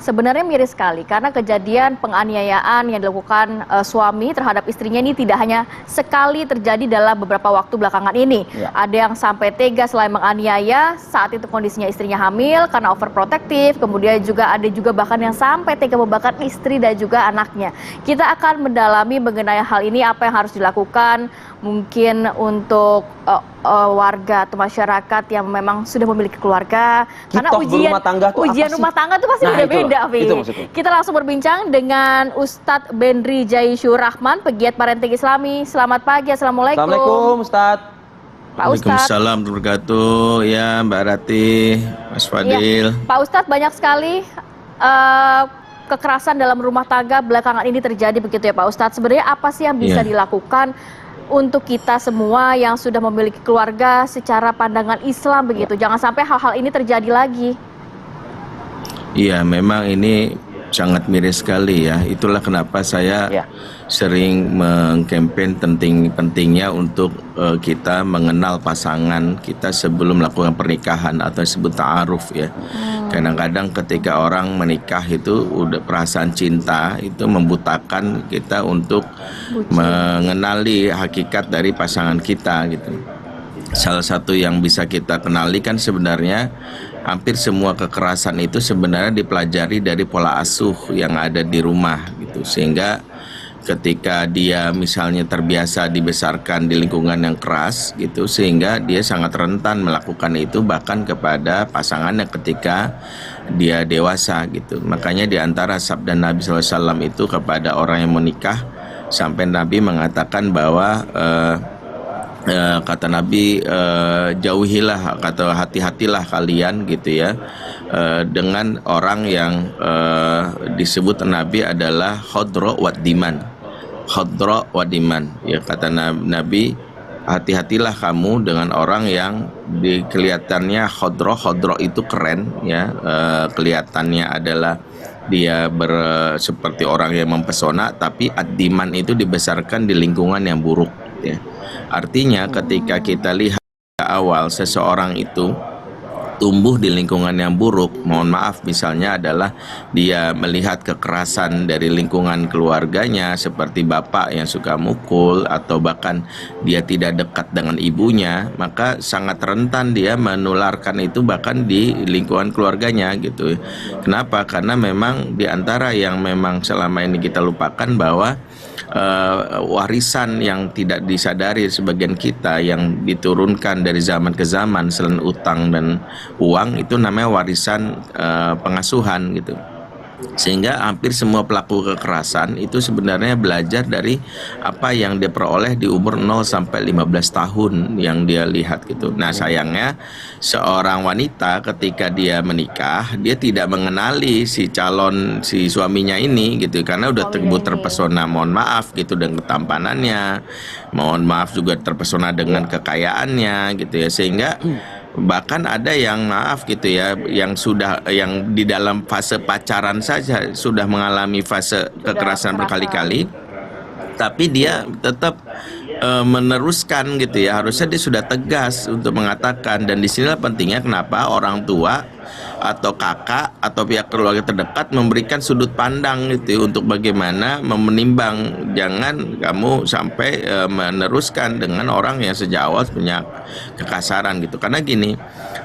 Sebenarnya miris sekali karena kejadian penganiayaan yang dilakukan suami terhadap istrinya ini tidak hanya sekali terjadi dalam beberapa waktu belakangan ini. Ya. Ada yang sampai tega selain menganiaya saat itu kondisinya istrinya hamil karena overprotective, kemudian juga ada juga bahkan yang sampai tega membakar istri dan juga anaknya. Kita akan mendalami mengenai hal ini, apa yang harus dilakukan mungkin untuk warga atau masyarakat yang memang sudah memiliki keluarga. Karena ujian rumah tangga itu pasti beda-beda. Kita langsung berbincang dengan Ustadz Bendri Jaisyur Rahman, pegiat parenting Islami. Selamat pagi, Assalamualaikum. Assalamualaikum Ustadz. Pak Ustadz. Waalaikumsalam warahmatullahi wabarakatuh. Ya Mbak Rati, Mas Fadil. Ya, Pak Ustadz, banyak sekali kekerasan dalam rumah tangga belakangan ini terjadi begitu ya Pak Ustadz. Sebenarnya apa sih yang bisa dilakukan untuk kita semua yang sudah memiliki keluarga secara pandangan Islam begitu? Jangan sampai hal-hal ini terjadi lagi. Iya, memang ini sangat miris sekali ya. Itulah kenapa saya sering mengkampen pentingnya untuk kita mengenal pasangan kita sebelum melakukan pernikahan atau disebut ta'aruf ya. Kadang-kadang ketika orang menikah itu udah perasaan cinta itu membutakan kita untuk mengenali hakikat dari pasangan kita gitu. Salah satu yang bisa kita kenali kan sebenarnya hampir semua kekerasan itu sebenarnya dipelajari dari pola asuh yang ada di rumah gitu. Sehingga ketika dia misalnya terbiasa dibesarkan di lingkungan yang keras gitu, sehingga dia sangat rentan melakukan itu bahkan kepada pasangannya ketika dia dewasa gitu. Makanya di antara sabda Nabi SAW itu kepada orang yang menikah, sampai Nabi mengatakan bahwa kata Nabi, jauhilah, kata hati-hatilah kalian gitu ya, dengan orang yang disebut Nabi adalah khodro wadiman. Khodro wadiman ya, kata Nabi, hati-hatilah kamu dengan orang yang kelihatannya khodro itu keren ya, kelihatannya adalah dia seperti orang yang mempesona, tapi ad-diman itu dibesarkan di lingkungan yang buruk ya. Artinya ketika kita lihat awal seseorang itu tumbuh di lingkungan yang buruk, mohon maaf misalnya adalah dia melihat kekerasan dari lingkungan keluarganya seperti bapak yang suka mukul atau bahkan dia tidak dekat dengan ibunya, maka sangat rentan dia menularkan itu bahkan di lingkungan keluarganya gitu. Kenapa? Karena memang di antara yang memang selama ini kita lupakan bahwa warisan yang tidak disadari sebagian kita yang diturunkan dari zaman ke zaman selain utang dan uang itu namanya warisan pengasuhan gitu. Sehingga hampir semua pelaku kekerasan itu sebenarnya belajar dari apa yang dia peroleh di umur 0 sampai 15 tahun yang dia lihat gitu. Nah sayangnya seorang wanita ketika dia menikah, dia tidak mengenali si suaminya ini gitu, karena udah terpesona, mohon maaf gitu, dengan ketampanannya, mohon maaf juga terpesona dengan kekayaannya gitu ya, sehingga bahkan ada yang maaf gitu ya, yang di dalam fase pacaran saja sudah mengalami fase kekerasan berkali-kali, tapi dia tetap meneruskan gitu ya. Harusnya dia sudah tegas untuk mengatakan, dan disinilah pentingnya kenapa orang tua atau kakak atau pihak keluarga terdekat memberikan sudut pandang gitu untuk bagaimana menimbang, jangan kamu sampai meneruskan dengan orang yang sejak awal punya kekasaran gitu. Karena gini,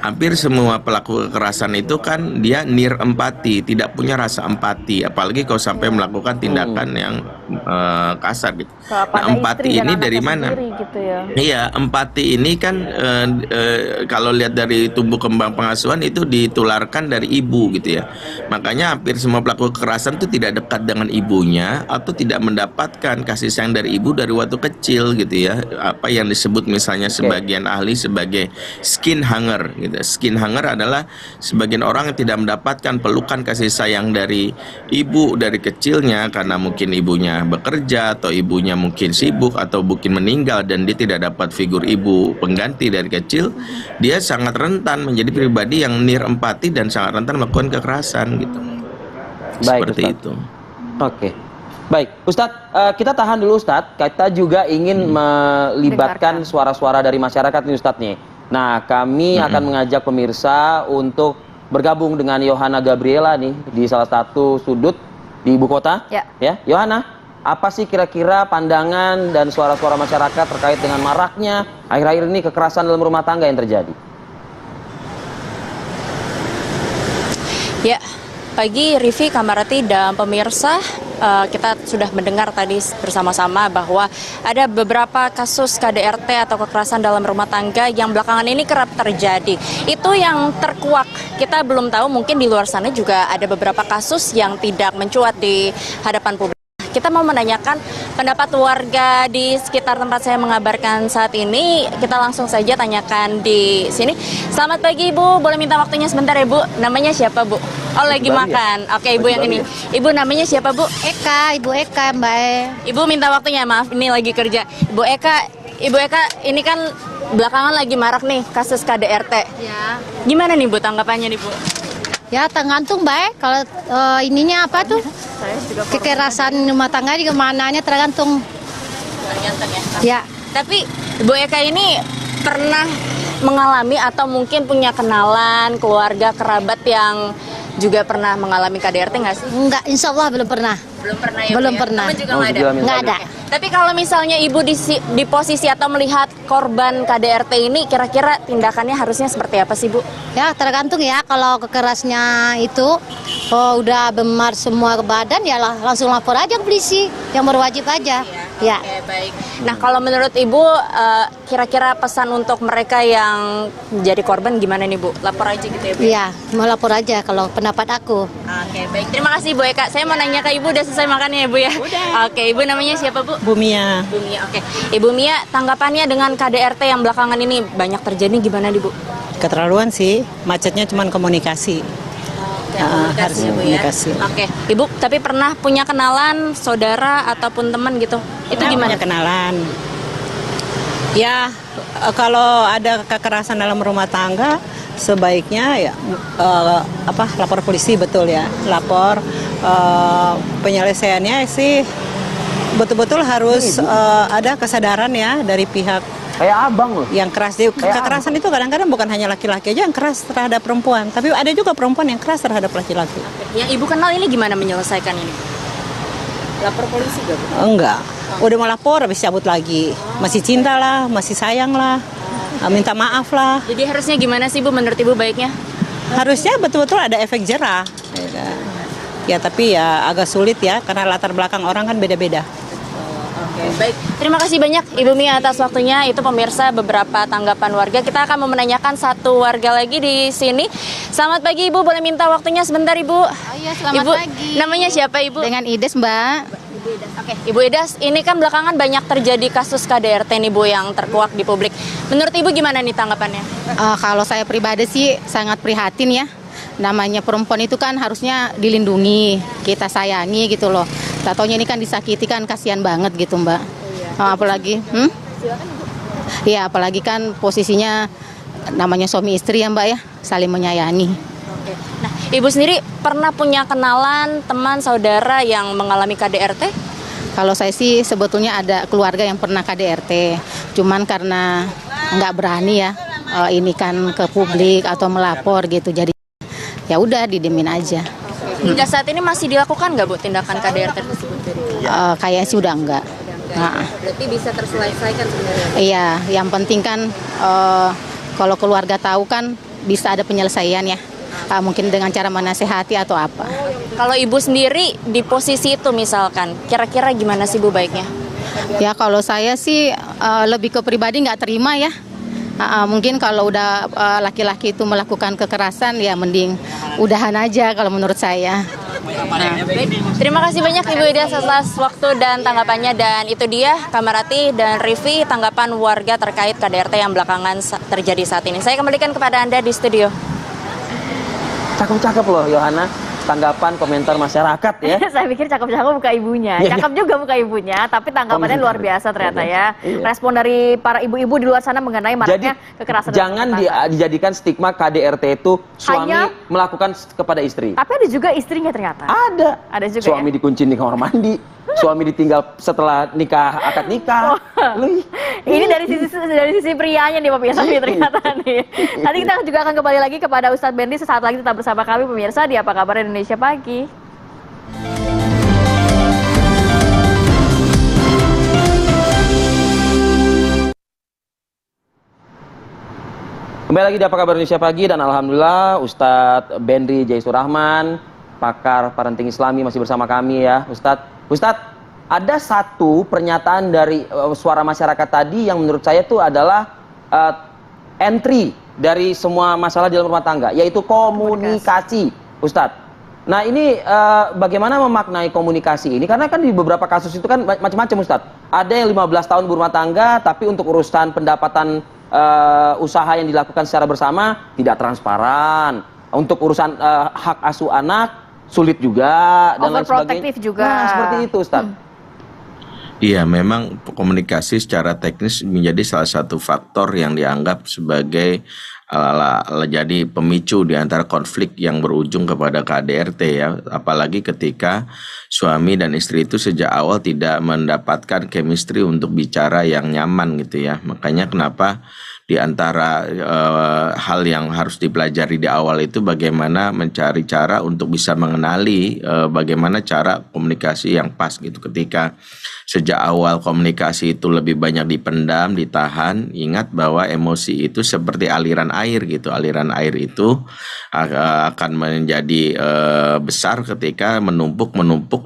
hampir semua pelaku kekerasan itu kan dia nir empati, tidak punya rasa empati, apalagi kalau sampai melakukan tindakan yang kasar gitu. Nah, empati ini dari mana? Gitu ya. Iya, empati ini kan kalau lihat dari tumbuh kembang pengasuhan itu ditularkan dari ibu gitu ya. Makanya hampir semua pelaku kekerasan itu tidak dekat dengan ibunya atau tidak mendapatkan kasih sayang dari ibu dari waktu kecil gitu ya. Apa yang disebut misalnya sebagian ahli sebagai skin hanger gitu. Skin hanger adalah sebagian orang yang tidak mendapatkan pelukan kasih sayang dari ibu dari kecilnya karena mungkin ibunya bekerja atau ibunya mungkin sibuk atau mungkin meninggal dan dia tidak dapat figur ibu pengganti dari kecil. Dia sangat rentan menjadi pribadi yang nir empati dan sangat rentan melakukan kekerasan gitu. Baik, seperti Ustadz. itu. Oke. Baik, Ustadz, kita tahan dulu Ustadz. Kita juga ingin melibatkan suara-suara dari masyarakat nih Ustadz nih. Nah, kami akan mengajak pemirsa untuk bergabung dengan Yohana Gabriela nih di salah satu sudut di ibu kota. Ya, Yohana, apa sih kira-kira pandangan dan suara-suara masyarakat terkait dengan maraknya akhir-akhir ini kekerasan dalam rumah tangga yang terjadi? Ya, pagi Rivi, Kamarati, dan pemirsa, kita sudah mendengar tadi bersama-sama bahwa ada beberapa kasus KDRT atau kekerasan dalam rumah tangga yang belakangan ini kerap terjadi. Itu yang terkuak. Kita belum tahu, mungkin di luar sana juga ada beberapa kasus yang tidak mencuat di hadapan publik. Kita mau menanyakan pendapat warga di sekitar tempat saya mengabarkan saat ini. Kita langsung saja tanyakan di sini. Selamat pagi Ibu, boleh minta waktunya sebentar ya Bu? Namanya siapa Bu? Oh, lagi makan. Oke, Ibu yang ini. Ibu namanya siapa Bu? Eka, Ibu Eka, Mbak E. Ibu minta waktunya, maaf ini lagi kerja. Ibu Eka, ini kan belakangan lagi marak nih kasus KDRT. Ya. Gimana nih Bu tanggapannya nih Bu? Ya tergantung Mbak E. Kalau ininya apa tuh? Kekerasan rumah tangga di kemananya tergantung. Tergantung ya. Ya. Tapi Bu Eka ini pernah mengalami atau mungkin punya kenalan, keluarga, kerabat yang juga pernah mengalami KDRT nggak sih? Enggak, insya Allah belum pernah. Belum pernah ya? Belum Bu, ya? pernah. Teman juga nggak ada? Nggak ada. Tapi kalau misalnya Ibu di posisi atau melihat korban KDRT ini, kira-kira tindakannya harusnya seperti apa sih Bu? Ya tergantung ya, kalau kekerasnya itu udah memar semua ke badan ya langsung lapor aja ke polisi, yang berwajib aja. Ya. Oke, baik. Nah kalau menurut Ibu, kira-kira pesan untuk mereka yang jadi korban gimana nih Bu? Lapor aja gitu ya Bu? Iya, mau lapor aja kalau pendapat aku. Oke, baik. Terima kasih Bu Eka. Saya mau nanya ke Ibu, udah selesai makannya ya Bu ya? Udah. Oke, Ibu namanya siapa Bu? Bu Mia. Bu Mia, oke. Ibu Mia, tanggapannya dengan KDRT yang belakangan ini banyak terjadi gimana di Bu? Keterlaluan sih, macetnya cuma komunikasi. Komunikasi ya Bu ya? Komunikasi. Oke, Ibu tapi pernah punya kenalan, saudara, ataupun teman gitu? Itu gimana? Punya kenalan. Ya, kalau ada kekerasan dalam rumah tangga, sebaiknya ya lapor polisi, betul ya. Lapor, penyelesaiannya sih betul-betul harus ada kesadaran ya dari pihak Kayak abang loh. yang keras. Kekerasan itu kadang-kadang bukan hanya laki-laki aja yang keras terhadap perempuan, tapi ada juga perempuan yang keras terhadap laki-laki. Yang Ibu kenal ini gimana menyelesaikan ini? Lapor polisi gak Bu? Enggak, udah mau lapor habis cabut lagi. Masih cinta lah, masih sayang lah, minta maaf lah. Jadi harusnya gimana sih Bu menurut Ibu baiknya? Harusnya betul-betul ada efek jerah. Ya tapi ya agak sulit ya, karena latar belakang orang kan beda-beda. Oke, baik. Terima kasih banyak Ibu Mia atas waktunya. Itu pemirsa beberapa tanggapan warga. Kita akan menanyakan satu warga lagi di sini. Selamat pagi Ibu, boleh minta waktunya sebentar Ibu? Oh iya, selamat Ibu, pagi. namanya siapa Ibu? Dengan Ides Mbak. Ibu Idas. Oke, Ibu Idas, ini kan belakangan banyak terjadi kasus KDRT nih Bu yang terkuak di publik. Menurut Ibu gimana nih tanggapannya? Kalau saya pribadi sih sangat prihatin ya. Namanya perempuan itu kan harusnya dilindungi, kita sayangi gitu loh. Tatonya ini kan disakiti kan, kasihan banget gitu Mbak. Apalagi, ya apalagi kan posisinya namanya suami istri ya Mbak ya, saling menyayangi. Oke. Nah, Ibu sendiri pernah punya kenalan, teman, saudara yang mengalami KDRT? Kalau saya sih sebetulnya ada keluarga yang pernah KDRT, cuman karena nggak berani ya, ini kan ke publik atau melapor gitu, jadi ya udah didemin aja. Hingga saat ini masih dilakukan nggak Bu tindakan KDRT tersebut? Kayaknya sih udah enggak. Nah. Berarti bisa terselesaikan sebenarnya? Iya, yang penting kan kalau keluarga tahu kan bisa ada penyelesaian ya. Mungkin dengan cara menasehati atau apa. Kalau Ibu sendiri di posisi itu misalkan, kira-kira gimana sih Bu baiknya? Ya kalau saya sih lebih ke pribadi nggak terima ya. Mungkin kalau udah laki-laki itu melakukan kekerasan ya mending udahan aja kalau menurut saya. Terima kasih banyak Ibu Ida atas waktu dan tanggapannya, dan itu dia Kamarati dan Rivi tanggapan warga terkait KDRT yang belakangan terjadi saat ini. Saya kembalikan kepada Anda di studio. Cakep-cakep loh Yohana, tanggapan komentar masyarakat ya. Saya pikir cakep-cakep muka ibunya, cakep juga muka ibunya, tapi tanggapannya luar biasa ternyata ya. Respon dari para ibu-ibu di luar sana mengenai maraknya kekerasan. Jangan dijadikan stigma KDRT itu suami melakukan kepada istri. Tapi ada juga istrinya ternyata. Ada juga. Suami dikunci di kamar mandi, suami ditinggal setelah nikah, akad nikah. Ini dari sisi prianya nih pemirsa ternyata nih. Nanti kita juga akan kembali lagi kepada Ustadz Bendy sesaat lagi, tetap bersama kami pemirsa di Apa Kabar Indonesia Pagi. Kembali lagi di Apa Kabar Indonesia Pagi, dan alhamdulillah Ustadz Bendy Jaisur Rahman, pakar parenting Islami, masih bersama kami ya Ustadz. Ustadz, ada satu pernyataan dari suara masyarakat tadi yang menurut saya itu adalah entry dari semua masalah dalam rumah tangga, yaitu komunikasi, Ustadz. Nah ini bagaimana memaknai komunikasi ini? Karena kan di beberapa kasus itu kan macam-macam, Ustadz. Ada yang 15 tahun berumah tangga, tapi untuk urusan pendapatan usaha yang dilakukan secara bersama tidak transparan. Untuk urusan hak asuh anak sulit juga, dan lain sebagainya. Juga. Nah, seperti itu, Ustaz. Iya, memang komunikasi secara teknis menjadi salah satu faktor yang dianggap sebagai jadi pemicu di antara konflik yang berujung kepada KDRT ya. Apalagi ketika suami dan istri itu sejak awal tidak mendapatkan chemistry untuk bicara yang nyaman gitu ya. Makanya kenapa di antara hal yang harus dipelajari di awal itu bagaimana mencari cara untuk bisa mengenali bagaimana cara komunikasi yang pas gitu. Ketika sejak awal komunikasi itu lebih banyak dipendam, ditahan, ingat bahwa emosi itu seperti aliran air gitu. Aliran air itu akan menjadi besar ketika menumpuk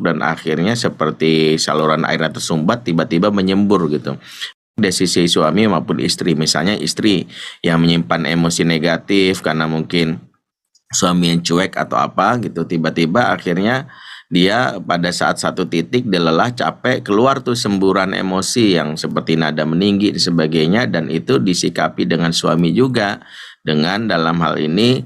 dan akhirnya seperti saluran air yang tersumbat tiba-tiba menyembur gitu. Dari sisi suami maupun istri, misalnya istri yang menyimpan emosi negatif karena mungkin suami yang cuek atau apa gitu, tiba-tiba akhirnya dia pada saat satu titik dia lelah, capek, keluar tuh semburan emosi yang seperti nada meninggi dan sebagainya, dan itu disikapi dengan suami juga dengan dalam hal ini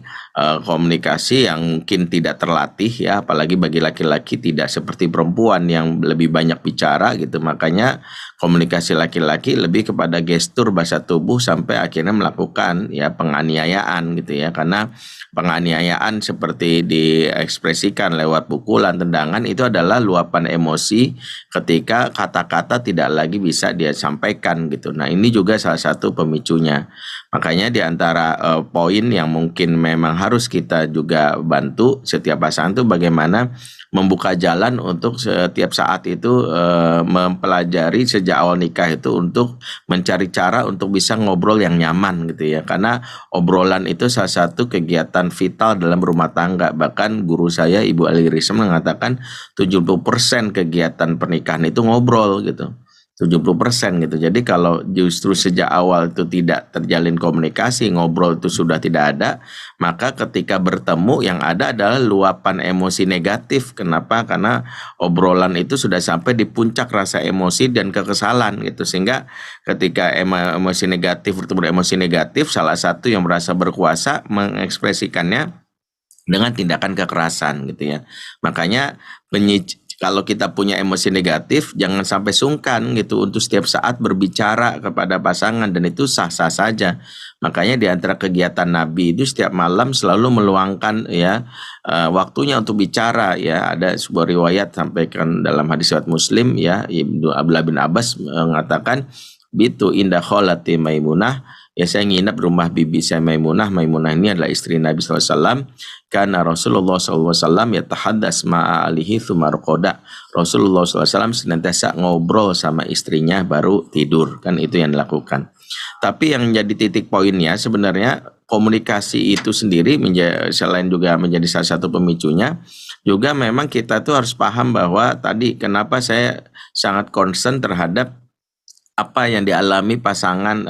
komunikasi yang mungkin tidak terlatih ya, apalagi bagi laki-laki tidak seperti perempuan yang lebih banyak bicara gitu. Makanya komunikasi laki-laki lebih kepada gestur, bahasa tubuh, sampai akhirnya melakukan ya penganiayaan gitu ya. Karena penganiayaan seperti diekspresikan lewat pukulan, tendangan, itu adalah luapan emosi ketika kata-kata tidak lagi bisa dia sampaikan gitu. Nah ini juga salah satu pemicunya. Makanya di antara poin yang mungkin memang harus kita juga bantu setiap pasangan itu bagaimana membuka jalan untuk setiap saat itu mempelajari sejak awal nikah itu untuk mencari cara untuk bisa ngobrol yang nyaman gitu ya. Karena obrolan itu salah satu kegiatan vital dalam rumah tangga. Bahkan guru saya Ibu Ali Risma mengatakan 70% kegiatan pernikahan itu ngobrol gitu. 70% gitu. Jadi kalau justru sejak awal itu tidak terjalin komunikasi, ngobrol itu sudah tidak ada, maka ketika bertemu yang ada adalah luapan emosi negatif. Kenapa? Karena obrolan itu sudah sampai di puncak rasa emosi dan kekesalan gitu. Sehingga ketika emosi negatif bertemu emosi negatif, salah satu yang merasa berkuasa mengekspresikannya dengan tindakan kekerasan gitu ya. Makanya kalau kita punya emosi negatif, jangan sampai sungkan gitu untuk setiap saat berbicara kepada pasangan, dan itu sah-sah saja. Makanya di antara kegiatan Nabi itu setiap malam selalu meluangkan ya waktunya untuk bicara ya. Ada sebuah riwayat sampaikan dalam hadis riwayat Muslim ya, Ibnu Abdullah bin Abbas mengatakan bitu indah kholati Maimunah, ya saya nginap rumah bibi saya Maimunah. Maimunah ini adalah istri Nabi SAW. Karena Rasulullah SAW yatahaddas ma'a alihi thumma raqada. Rasulullah SAW senantiasa ngobrol sama istrinya baru tidur. Kan itu yang dilakukan. Tapi yang jadi titik poinnya sebenarnya komunikasi itu sendiri selain juga menjadi salah satu pemicunya, juga memang kita tuh harus paham bahwa tadi kenapa saya sangat concern terhadap apa yang dialami pasangan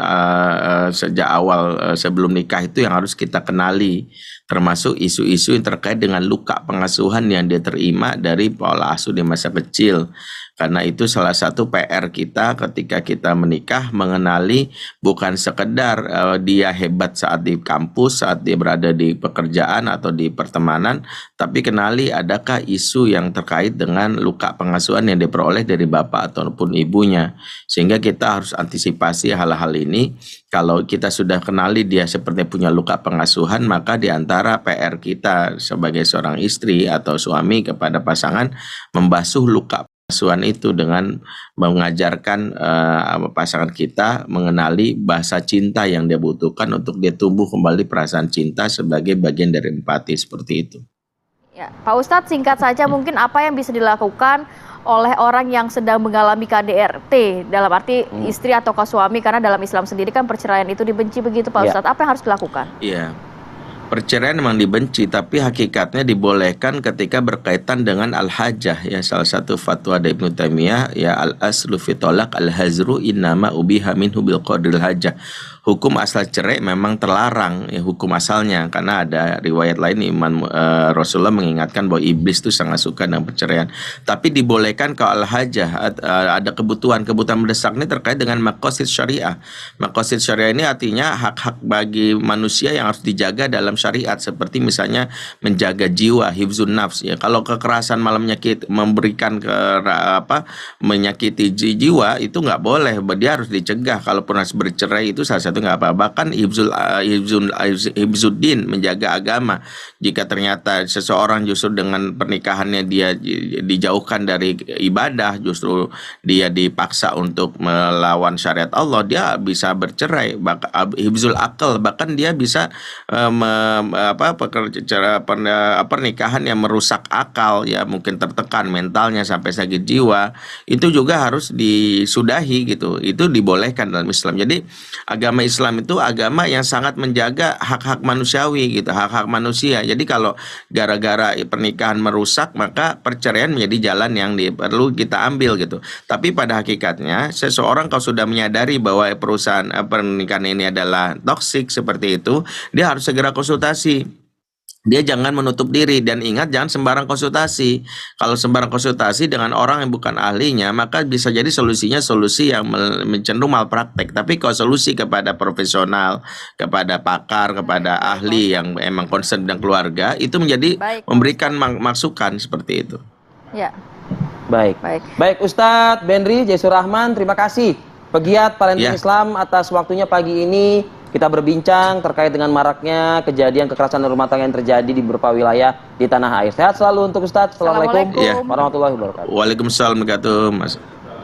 sejak awal sebelum nikah itu yang harus kita kenali, termasuk isu-isu yang terkait dengan luka pengasuhan yang dia terima dari pola asuh di masa kecil. Karena itu salah satu PR kita ketika kita menikah, mengenali bukan sekedar dia hebat saat di kampus, saat dia berada di pekerjaan atau di pertemanan, tapi kenali adakah isu yang terkait dengan luka pengasuhan yang diperoleh dari bapak ataupun ibunya. Sehingga kita harus antisipasi hal-hal ini. Kalau kita sudah kenali dia seperti punya luka pengasuhan, maka di antara PR kita sebagai seorang istri atau suami kepada pasangan membasuh luka pengasuhan itu dengan mengajarkan pasangan kita mengenali bahasa cinta yang dia butuhkan untuk dia tumbuh kembali perasaan cinta sebagai bagian dari empati seperti itu. Ya, Pak Ustadz, singkat saja mungkin apa yang bisa dilakukan oleh orang yang sedang mengalami KDRT, dalam arti istri atau suami, karena dalam Islam sendiri kan perceraian itu dibenci begitu Pak Ustadz. Apa yang harus dilakukan? Iya. Perceraian memang dibenci, tapi hakikatnya dibolehkan ketika berkaitan dengan al-hajah. Ya, salah satu fatwa dari Ibnu Taimiyah, ya al-aslu fi thalaq al-hazru innama ubiha minhu bil qadril hajah. Hukum asal cerai memang terlarang, ya, hukum asalnya, karena ada riwayat lain Rasulullah mengingatkan bahwa iblis itu sangat suka dengan perceraian. Tapi dibolehkan kalau al-hajah, ada kebutuhan mendesak ini terkait dengan maqasid syariah. Maqasid syariah ini artinya hak-hak bagi manusia yang harus dijaga dalam syariat, seperti misalnya menjaga jiwa, hifzun nafs. Ya, kalau kekerasan malah memberikan menyakiti jiwa itu nggak boleh, dia harus dicegah. Kalaupun harus bercerai itu salah satu nggak apa. Bahkan hifzuddin, menjaga agama. Jika ternyata seseorang justru dengan pernikahannya dia dijauhkan dari ibadah, justru dia dipaksa untuk melawan syariat Allah, dia bisa bercerai. Hifzul akal, bahkan dia bisa pernikahan yang merusak akal, ya mungkin tertekan mentalnya sampai sakit jiwa, itu juga harus disudahi gitu. Itu dibolehkan dalam Islam. Jadi agama Islam itu agama yang sangat menjaga hak-hak manusiawi gitu, hak-hak manusia. Jadi kalau gara-gara pernikahan merusak, maka perceraian menjadi jalan yang perlu kita ambil gitu. Tapi pada hakikatnya seseorang kalau sudah menyadari bahwa pernikahan ini adalah toksik seperti itu, dia harus segera konsultasi. Dia jangan menutup diri, dan ingat jangan sembarang konsultasi. Kalau sembarang konsultasi dengan orang yang bukan ahlinya, maka bisa jadi solusinya solusi yang cenderung malpraktek. Tapi kalau solusi kepada profesional, kepada pakar, kepada ahli yang emang concern dengan keluarga, itu menjadi memberikan masukan seperti itu. Ya. Baik Ustadz Benri Jaisur Rahman, terima kasih pegiat parenting Islam atas waktunya pagi ini. Kita berbincang terkait dengan maraknya kejadian kekerasan rumah tangga yang terjadi di beberapa wilayah di tanah air. Sehat selalu untuk Ustadz. Assalamualaikum warahmatullahi wabarakatuh. Waalaikumsalam warahmatullahi wabarakatuh, Mas.